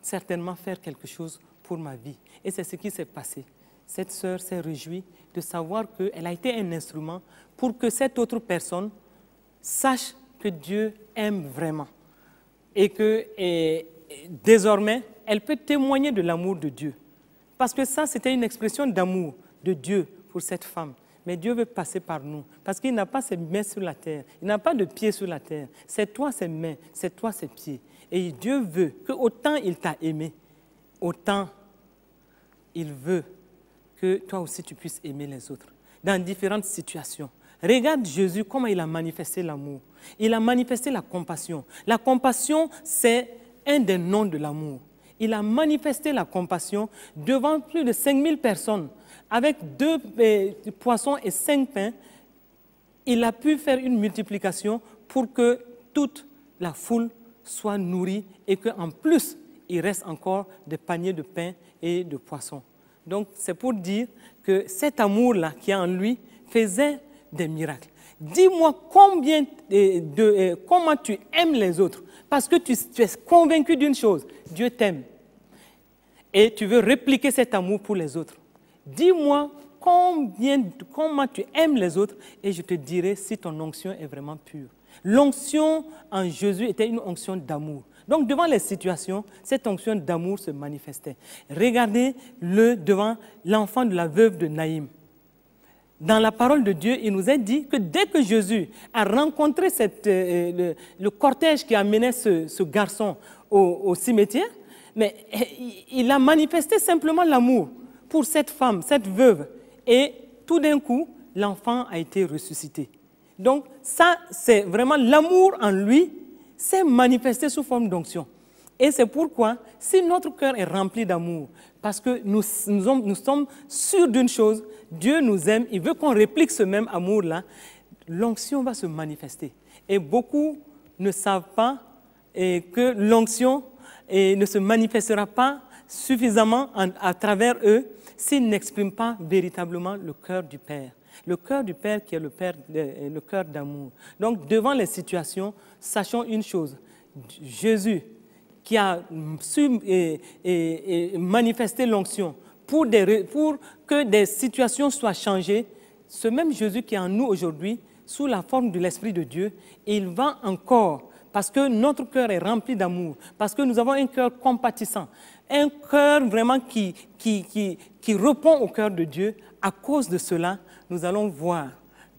certainement faire quelque chose pour ma vie. Et c'est ce qui s'est passé. Cette sœur s'est réjouie de savoir qu'elle a été un instrument pour que cette autre personne sache que Dieu aime vraiment. Et que désormais, elle peut témoigner de l'amour de Dieu. Parce que ça, c'était une expression d'amour de Dieu pour cette femme. Mais Dieu veut passer par nous. Parce qu'il n'a pas ses mains sur la terre. Il n'a pas de pieds sur la terre. C'est toi ses mains, c'est toi ses pieds. Et Dieu veut que autant il t'a aimé, autant il veut que toi aussi tu puisses aimer les autres. Dans différentes situations. Regarde Jésus, comment il a manifesté l'amour. Il a manifesté la compassion. La compassion, c'est un des noms de l'amour. Il a manifesté la compassion devant plus de 5000 personnes. Avec 2 poissons et 5 pains, il a pu faire une multiplication pour que toute la foule soit nourrie et qu'en plus, il reste encore des paniers de pain et de poissons. Donc, c'est pour dire que cet amour-là qui est en lui faisait des miracles. Dis-moi comment tu aimes les autres. Parce que tu es convaincu d'une chose, Dieu t'aime. Et tu veux répliquer cet amour pour les autres. Dis-moi comment tu aimes les autres et je te dirai si ton onction est vraiment pure. L'onction en Jésus était une onction d'amour. Donc, devant les situations, cette onction d'amour se manifestait. Regardez-le devant l'enfant de la veuve de Naïm. Dans la parole de Dieu, il nous est dit que dès que Jésus a rencontré le cortège qui amenait ce garçon au cimetière, mais il a manifesté simplement l'amour pour cette femme, cette veuve. Et tout d'un coup, l'enfant a été ressuscité. Donc ça, c'est vraiment l'amour en lui s'est manifesté sous forme d'onction. Et c'est pourquoi, si notre cœur est rempli d'amour, parce que nous sommes sûrs d'une chose, Dieu nous aime, il veut qu'on réplique ce même amour-là, l'onction va se manifester. Et beaucoup ne savent pas que l'onction ne se manifestera pas suffisamment à travers eux s'ils n'expriment pas véritablement le cœur du Père. Le cœur du Père qui est le cœur d'amour. Donc, devant les situations, sachons une chose, Jésus, qui a su manifester l'onction pour que des situations soient changées, ce même Jésus qui est en nous aujourd'hui, sous la forme de l'Esprit de Dieu, il va encore, parce que notre cœur est rempli d'amour, parce que nous avons un cœur compatissant, un cœur vraiment qui répond au cœur de Dieu. À cause de cela, nous allons voir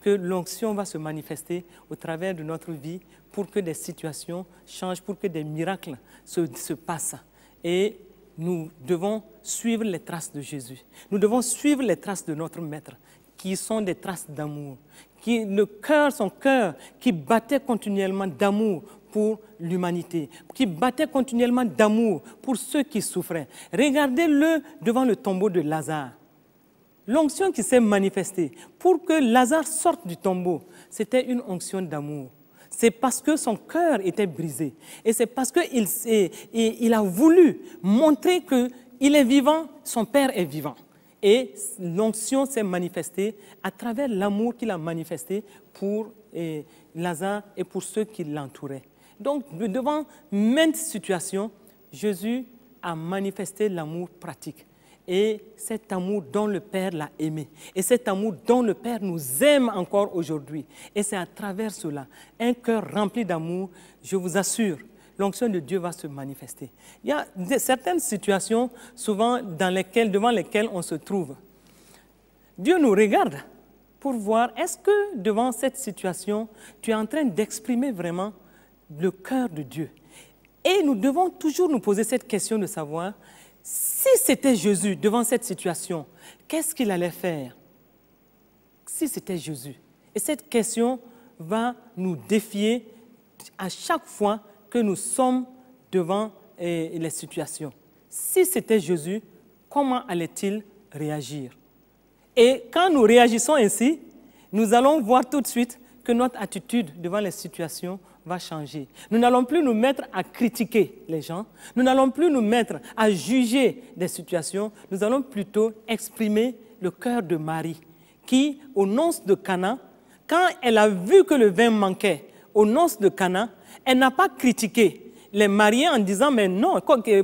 que l'onction va se manifester au travers de notre vie pour que des situations changent, pour que des miracles se passent. Et nous devons suivre les traces de Jésus. Nous devons suivre les traces de notre Maître, qui sont des traces d'amour. Son cœur qui battait continuellement d'amour pour l'humanité, qui battait continuellement d'amour pour ceux qui souffraient. Regardez-le devant le tombeau de Lazare. L'onction qui s'est manifestée pour que Lazare sorte du tombeau, c'était une onction d'amour. C'est parce que son cœur était brisé. Et c'est parce qu'il a voulu montrer qu'il est vivant, son Père est vivant. Et l'onction s'est manifestée à travers l'amour qu'il a manifesté pour Lazare et pour ceux qui l'entouraient. Donc, devant maintes situations, Jésus a manifesté l'amour pratique. Et cet amour dont le Père l'a aimé. Et cet amour dont le Père nous aime encore aujourd'hui. Et c'est à travers cela, un cœur rempli d'amour, je vous assure, l'onction de Dieu va se manifester. Il y a certaines situations, souvent, devant lesquelles on se trouve. Dieu nous regarde pour voir, est-ce que devant cette situation, tu es en train d'exprimer vraiment le cœur de Dieu? Et nous devons toujours nous poser cette question de savoir, si c'était Jésus devant cette situation, qu'est-ce qu'il allait faire? Si c'était Jésus. Et cette question va nous défier à chaque fois que nous sommes devant les situations. Si c'était Jésus, comment allait-il réagir? Et quand nous réagissons ainsi, nous allons voir tout de suite que notre attitude devant les situations va changer. Nous n'allons plus nous mettre à critiquer les gens, nous n'allons plus nous mettre à juger des situations, nous allons plutôt exprimer le cœur de Marie, qui, aux noces de Cana, quand elle a vu que le vin manquait aux noces de Cana, elle n'a pas critiqué les mariés en disant « mais non,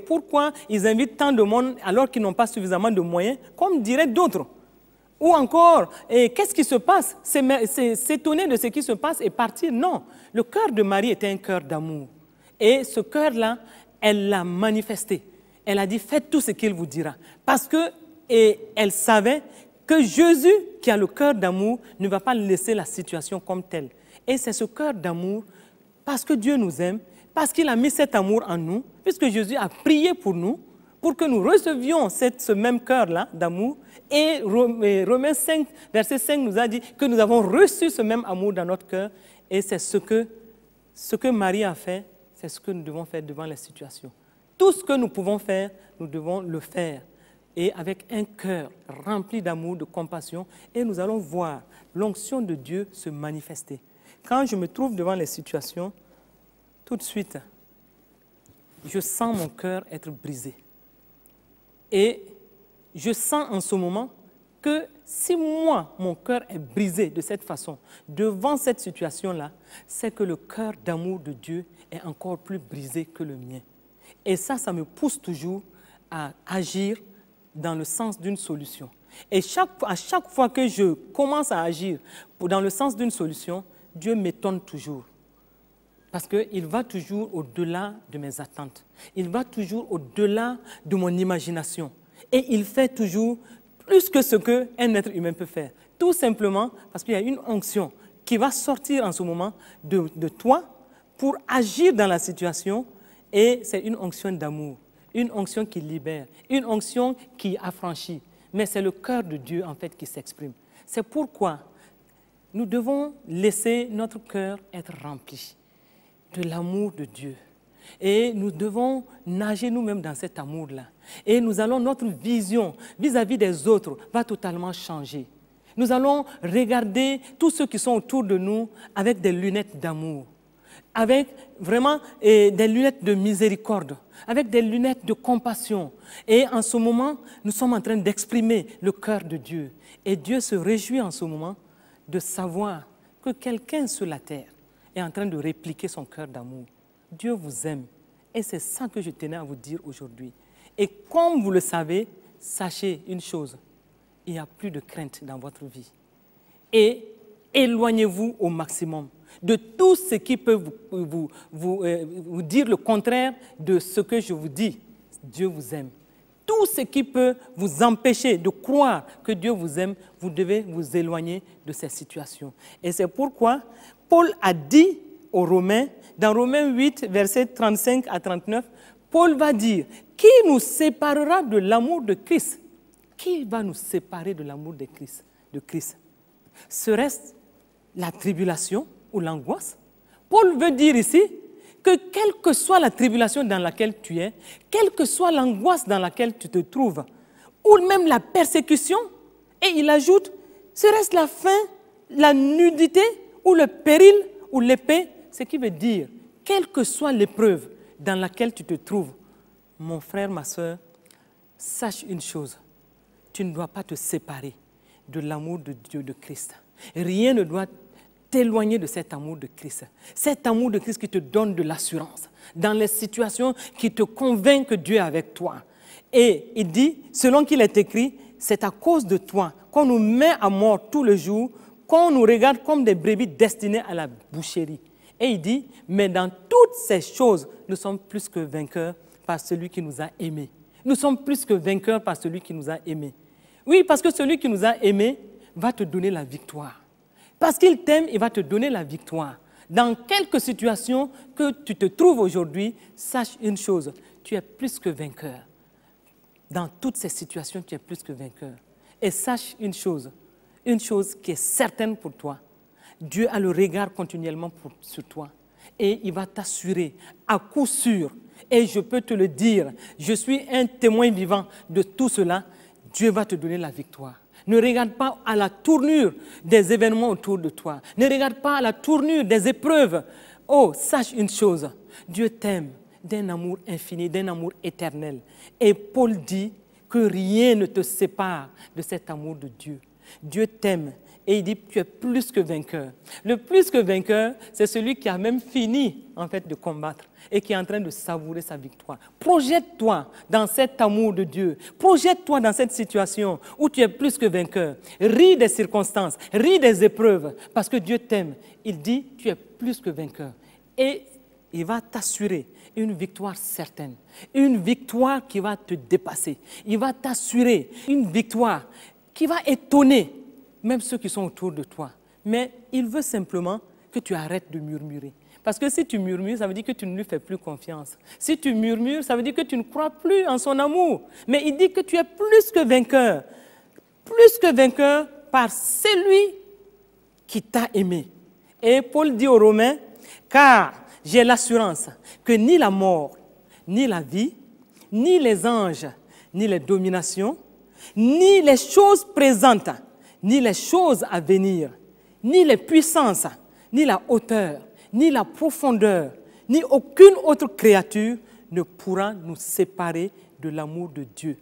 pourquoi ils invitent tant de monde alors qu'ils n'ont pas suffisamment de moyens ?» comme diraient d'autres. Ou encore, qu'est-ce qui se passe? S'étonner de ce qui se passe et partir? Non. Le cœur de Marie était un cœur d'amour. Et ce cœur-là, elle l'a manifesté. Elle a dit, faites tout ce qu'il vous dira. Parce qu'elle savait que Jésus, qui a le cœur d'amour, ne va pas laisser la situation comme telle. Et c'est ce cœur d'amour, parce que Dieu nous aime, parce qu'il a mis cet amour en nous, puisque Jésus a prié pour nous, pour que nous recevions ce même cœur-là d'amour. Et Romains 5, verset 5 nous a dit que nous avons reçu ce même amour dans notre cœur. Et c'est ce que Marie a fait, c'est ce que nous devons faire devant les situations. Tout ce que nous pouvons faire, nous devons le faire. Et avec un cœur rempli d'amour, de compassion, et nous allons voir l'onction de Dieu se manifester. Quand je me trouve devant les situations, tout de suite, je sens mon cœur être brisé. Et je sens en ce moment que si moi, mon cœur est brisé de cette façon, devant cette situation-là, c'est que le cœur d'amour de Dieu est encore plus brisé que le mien. Et ça me pousse toujours à agir dans le sens d'une solution. Et à chaque fois que je commence à agir dans le sens d'une solution, Dieu m'étonne toujours. Parce qu'il va toujours au-delà de mes attentes. Il va toujours au-delà de mon imagination. Et il fait toujours plus que ce qu'un être humain peut faire. Tout simplement parce qu'il y a une onction qui va sortir en ce moment de toi pour agir dans la situation. Et c'est une onction d'amour, une onction qui libère, une onction qui affranchit. Mais c'est le cœur de Dieu en fait qui s'exprime. C'est pourquoi nous devons laisser notre cœur être rempli de l'amour de Dieu. Et nous devons nager nous-mêmes dans cet amour-là. Et notre vision vis-à-vis des autres va totalement changer. Nous allons regarder tous ceux qui sont autour de nous avec des lunettes d'amour, avec vraiment des lunettes de miséricorde, avec des lunettes de compassion. Et en ce moment, nous sommes en train d'exprimer le cœur de Dieu. Et Dieu se réjouit en ce moment de savoir que quelqu'un sur la terre est en train de répliquer son cœur d'amour. Dieu vous aime. Et c'est ça que je tenais à vous dire aujourd'hui. Et comme vous le savez, sachez une chose, il n'y a plus de crainte dans votre vie. Et éloignez-vous au maximum de tout ce qui peut vous dire le contraire de ce que je vous dis. Dieu vous aime. Tout ce qui peut vous empêcher de croire que Dieu vous aime, vous devez vous éloigner de ces situations. Et c'est pourquoi Paul a dit aux Romains, dans Romains 8, versets 35 à 39, Paul va dire, qui nous séparera de l'amour de Christ? Qui va nous séparer de l'amour de Christ? Serait-ce la tribulation ou l'angoisse? Paul veut dire ici que quelle que soit la tribulation dans laquelle tu es, quelle que soit l'angoisse dans laquelle tu te trouves, ou même la persécution, et il ajoute, serait-ce la faim, la nudité, ou le péril, ou l'épée, ce qui veut dire, quelle que soit l'épreuve dans laquelle tu te trouves, mon frère, ma soeur, sache une chose, tu ne dois pas te séparer de l'amour de Dieu, de Christ. Rien ne doit t'éloigner de cet amour de Christ. Cet amour de Christ qui te donne de l'assurance dans les situations qui te convainc que Dieu est avec toi. Et il dit, selon qu'il est écrit, c'est à cause de toi qu'on nous met à mort tous les jours, qu'on nous regarde comme des brebis destinées à la boucherie. Et il dit, mais dans toutes ces choses, nous sommes plus que vainqueurs par celui qui nous a aimés. Nous sommes plus que vainqueurs par celui qui nous a aimés. Oui, parce que celui qui nous a aimés va te donner la victoire. Parce qu'il t'aime, il va te donner la victoire. Dans quelques situations que tu te trouves aujourd'hui, sache une chose, tu es plus que vainqueur. Dans toutes ces situations, tu es plus que vainqueur. Et sache une chose qui est certaine pour toi. Dieu a le regard continuellement sur toi. Et il va t'assurer à coup sûr. Et je peux te le dire, je suis un témoin vivant de tout cela. Dieu va te donner la victoire. Ne regarde pas à la tournure des événements autour de toi. Ne regarde pas à la tournure des épreuves. Oh, sache une chose, Dieu t'aime d'un amour infini, d'un amour éternel. Et Paul dit que rien ne te sépare de cet amour de Dieu. Dieu t'aime et il dit que tu es plus que vainqueur. Le plus que vainqueur, c'est celui qui a même fini en fait de combattre et qui est en train de savourer sa victoire. Projette-toi dans cet amour de Dieu. Projette-toi dans cette situation où tu es plus que vainqueur. Ris des circonstances, ris des épreuves parce que Dieu t'aime. Il dit tu es plus que vainqueur et il va t'assurer une victoire certaine, une victoire qui va te dépasser. Il va t'assurer une victoire qui va étonner même ceux qui sont autour de toi. Mais il veut simplement que tu arrêtes de murmurer. Parce que si tu murmures, ça veut dire que tu ne lui fais plus confiance. Si tu murmures, ça veut dire que tu ne crois plus en son amour. Mais il dit que tu es plus que vainqueur par celui qui t'a aimé. Et Paul dit aux Romains, car j'ai l'assurance que ni la mort, ni la vie, ni les anges, ni les dominations, ni les choses présentes, ni les choses à venir, ni les puissances, ni la hauteur, ni la profondeur, ni aucune autre créature ne pourra nous séparer de l'amour de Dieu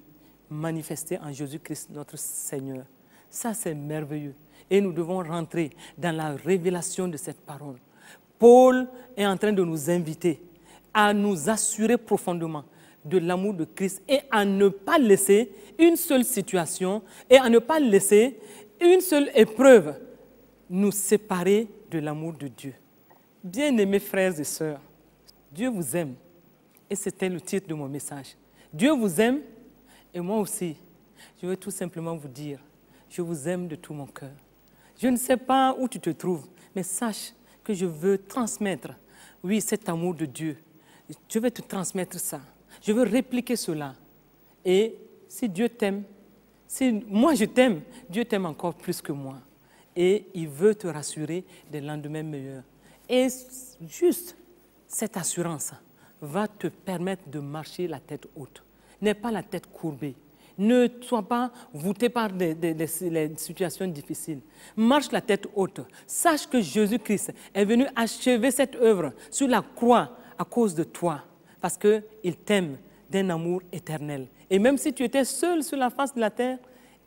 manifesté en Jésus-Christ notre Seigneur. Ça, c'est merveilleux. Et nous devons rentrer dans la révélation de cette parole. Paul est en train de nous inviter à nous assurer profondément de l'amour de Christ et à ne pas laisser une seule situation et à ne pas laisser une seule épreuve nous séparer de l'amour de Dieu. Bien-aimés frères et sœurs, Dieu vous aime. Et c'était le titre de mon message. Dieu vous aime et moi aussi. Je veux tout simplement vous dire, je vous aime de tout mon cœur. Je ne sais pas où tu te trouves, mais sache que je veux transmettre, oui, cet amour de Dieu. Je vais te transmettre ça. Je veux répliquer cela. Et si Dieu t'aime, si moi je t'aime, Dieu t'aime encore plus que moi. Et il veut te rassurer des lendemains meilleurs. Et juste cette assurance va te permettre de marcher la tête haute. N'aie pas la tête courbée. Ne sois pas voûté par les situations difficiles. Marche la tête haute. Sache que Jésus-Christ est venu achever cette œuvre sur la croix à cause de toi. Parce qu'il t'aime d'un amour éternel. Et même si tu étais seul sur la face de la terre,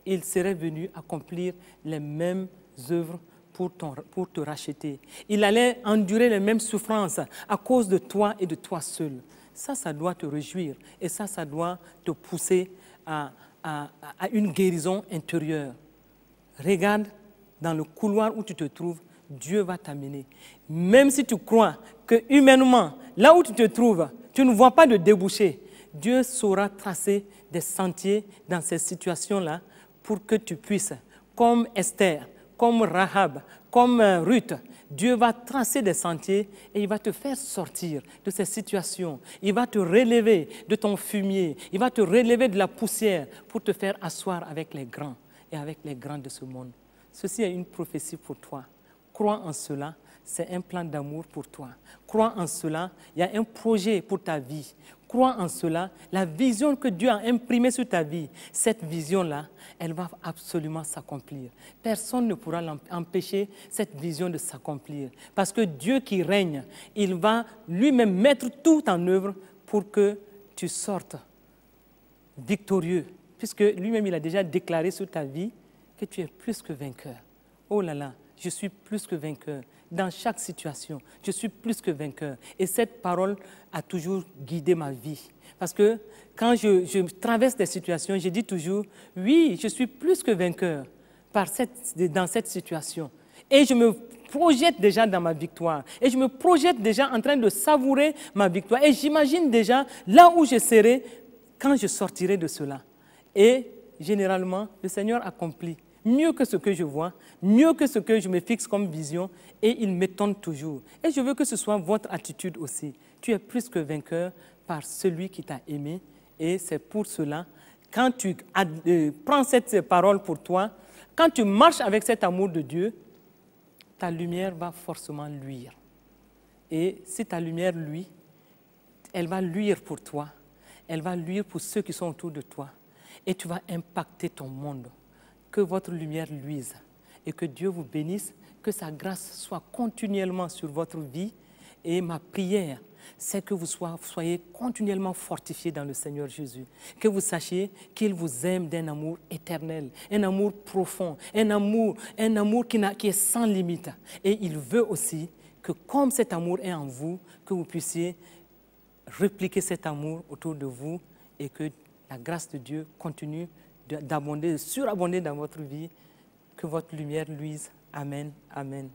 il serait venu accomplir les mêmes œuvres pour te racheter. Il allait endurer les mêmes souffrances à cause de toi et de toi seul. Ça doit te réjouir et ça doit te pousser à une guérison intérieure. Regarde dans le couloir où tu te trouves, Dieu va t'amener. Même si tu crois que humainement, là où tu te trouves, tu ne vois pas de débouché, Dieu saura tracer des sentiers dans ces situations-là pour que tu puisses, comme Esther, comme Rahab, comme Ruth, Dieu va tracer des sentiers et il va te faire sortir de ces situations. Il va te relever de ton fumier. Il va te relever de la poussière pour te faire asseoir avec les grands et avec les grands de ce monde. Ceci est une prophétie pour toi. Crois en cela, c'est un plan d'amour pour toi. Crois en cela, il y a un projet pour ta vie. Crois en cela, la vision que Dieu a imprimée sur ta vie, cette vision-là, elle va absolument s'accomplir. Personne ne pourra empêcher cette vision de s'accomplir. Parce que Dieu qui règne, il va lui-même mettre tout en œuvre pour que tu sortes victorieux. Puisque lui-même, il a déjà déclaré sur ta vie que tu es plus que vainqueur. Oh là là, je suis plus que vainqueur. Dans chaque situation, je suis plus que vainqueur. Et cette parole a toujours guidé ma vie. Parce que quand je traverse des situations, je dis toujours, oui, je suis plus que vainqueur dans cette situation. Et je me projette déjà dans ma victoire. Et je me projette déjà en train de savourer ma victoire. Et j'imagine déjà là où je serai quand je sortirai de cela. Et généralement, le Seigneur accomplit mieux que ce que je vois, mieux que ce que je me fixe comme vision, et il m'étonne toujours. Et je veux que ce soit votre attitude aussi. Tu es plus que vainqueur par celui qui t'a aimé, et c'est pour cela, quand tu prends cette parole pour toi, quand tu marches avec cet amour de Dieu, ta lumière va forcément luire. Et si ta lumière luit, elle va luire pour toi, elle va luire pour ceux qui sont autour de toi, et tu vas impacter ton monde. Que votre lumière luise et que Dieu vous bénisse, que sa grâce soit continuellement sur votre vie. Et ma prière, c'est que vous soyez continuellement fortifiés dans le Seigneur Jésus. Que vous sachiez qu'il vous aime d'un amour éternel, un amour profond, un amour qui est sans limite. Et il veut aussi que comme cet amour est en vous, que vous puissiez répliquer cet amour autour de vous et que la grâce de Dieu continue d'abonder, de surabonder dans votre vie, que votre lumière luise. Amen, amen.